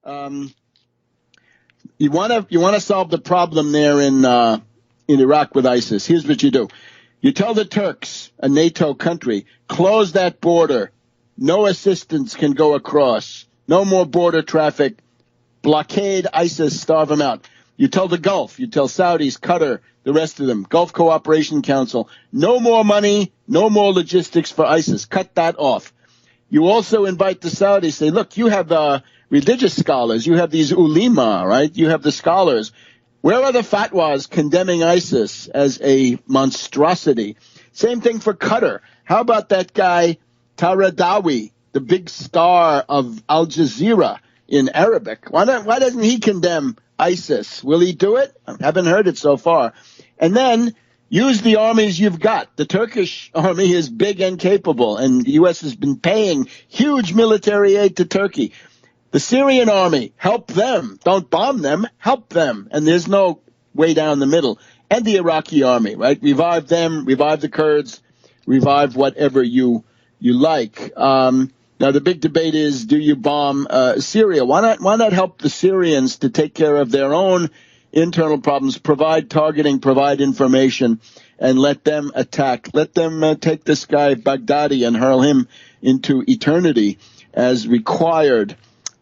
Um, you want to solve the problem there in Iraq with ISIS. Here's what you do. You tell the Turks, a NATO country, close that border. No assistance can go across. No more border traffic. Blockade ISIS, starve them out. You tell the Gulf, you tell Saudis, Qatar, the rest of them, Gulf Cooperation Council, no more money, no more logistics for ISIS. Cut that off. You also invite the Saudis, say, look, you have religious scholars, you have these ulema, right? You have the scholars. Where are the fatwas condemning ISIS as a monstrosity? Same thing for Qatar. How about that guy, Taradawi, the big star of Al Jazeera in Arabic? Why doesn't he condemn ISIS? Will he do it? I haven't heard it so far. And then use the armies you've got. The Turkish army is big and capable, and the U.S. has been paying huge military aid to Turkey. The Syrian army, help them. Don't bomb them, help them. And there's no way down the middle. And the Iraqi army, right? Revive them, revive the Kurds, revive whatever you like. Now, the big debate is, do you bomb Syria? Why not help the Syrians to take care of their own internal problems, provide targeting, provide information, and let them attack. Let them take this guy Baghdadi and hurl him into eternity as required.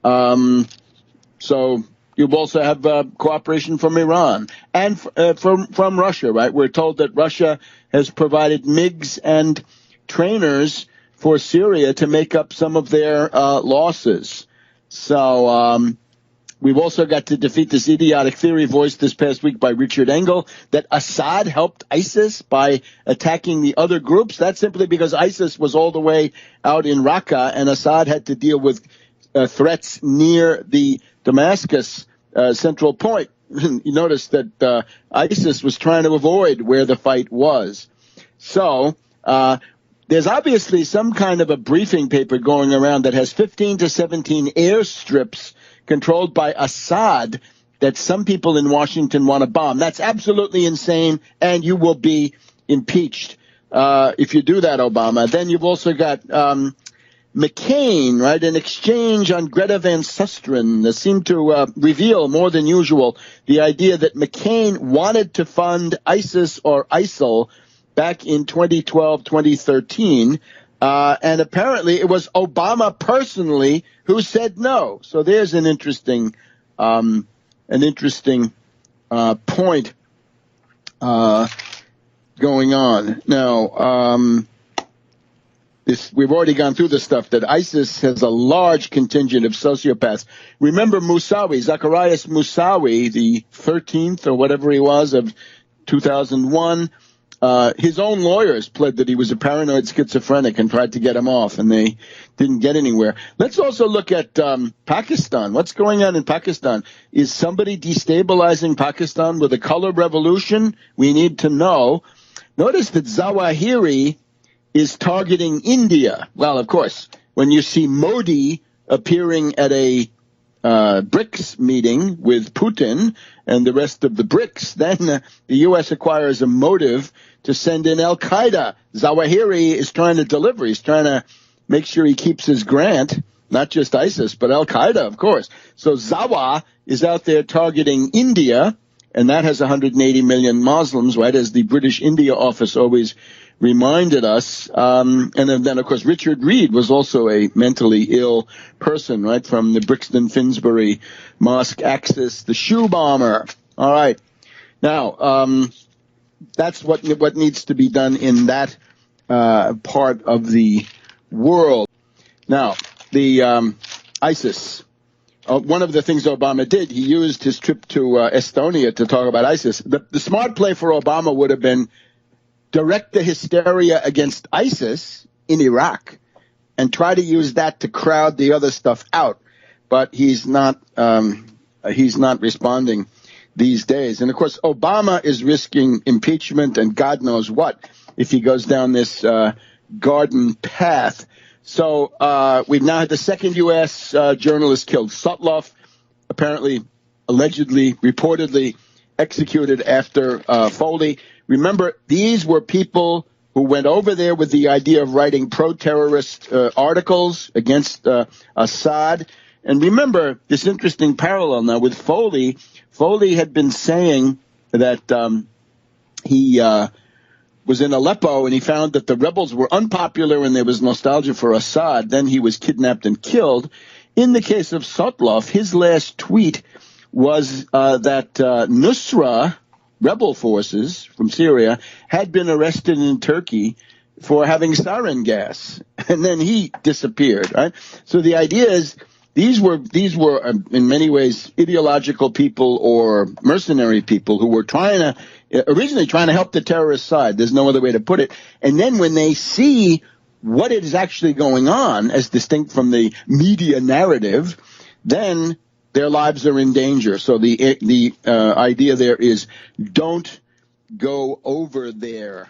So you also have cooperation from Iran and from Russia, right? We're told that Russia has provided MiGs and trainers for Syria to make up some of their losses. So we've also got to defeat this idiotic theory voiced this past week by Richard Engel that Assad helped ISIS by attacking the other groups. That's simply because ISIS was all the way out in Raqqa and Assad had to deal with threats near the Damascus central point. You notice that ISIS was trying to avoid where the fight was. So there's obviously some kind of a briefing paper going around that has 15 to 17 airstrips controlled by Assad that some people in Washington want to bomb. That's absolutely insane, and you will be impeached if you do that, Obama. Then you've also got McCain, right, an exchange on Greta Van Susteren that seemed to reveal more than usual the idea that McCain wanted to fund ISIS or ISIL back in 2012, 2013, and apparently it was Obama personally who said no. So there's an interesting point going on. Now, we've already gone through the stuff that ISIS has a large contingent of sociopaths. Remember Musawi, Zacarias Musawi, the 13th or whatever he was of 2001. His own lawyers pled that he was a paranoid schizophrenic and tried to get him off, and they didn't get anywhere. Let's also look at Pakistan. What's going on in Pakistan? Is somebody destabilizing Pakistan with a color revolution? We need to know. Notice that Zawahiri is targeting India. Well, of course, when you see Modi appearing at a BRICS meeting with Putin and the rest of the BRICS, then the U.S. acquires a motive to send in al-Qaeda. Zawahiri is trying to deliver. He's trying to make sure he keeps his grant, not just ISIS, but al-Qaeda, of course. So Zawa is out there targeting India, and that has 180 million Muslims, right, as the British India office always reminded us. And then, of course, Richard Reed was also a mentally ill person, right, from the Brixton Finsbury Mosque Axis, the shoe bomber. All right. Now, that's what needs to be done in that part of the world. Now, the ISIS. One of the things Obama did, he used his trip to Estonia to talk about ISIS. The smart play for Obama would have been direct the hysteria against ISIS in Iraq and try to use that to crowd the other stuff out. But he's not responding these days. And, of course, Obama is risking impeachment and God knows what if he goes down this garden path. So we've now had the second U.S. Journalist killed. Sotloff, apparently, allegedly, reportedly executed after Foley. Remember, these were people who went over there with the idea of writing pro-terrorist articles against Assad. And remember this interesting parallel now with Foley. Foley had been saying that he was in Aleppo and he found that the rebels were unpopular and there was nostalgia for Assad. Then he was kidnapped and killed. In the case of Sotlov, his last tweet was that Nusra rebel forces from Syria had been arrested in Turkey for having sarin gas, and then he disappeared. Right. So the idea is these were in many ways ideological people or mercenary people who were originally trying to help the terrorist side. There's no other way to put it. And then when they see what is actually going on, as distinct from the media narrative, then their lives are in danger. So the idea there is don't go over there.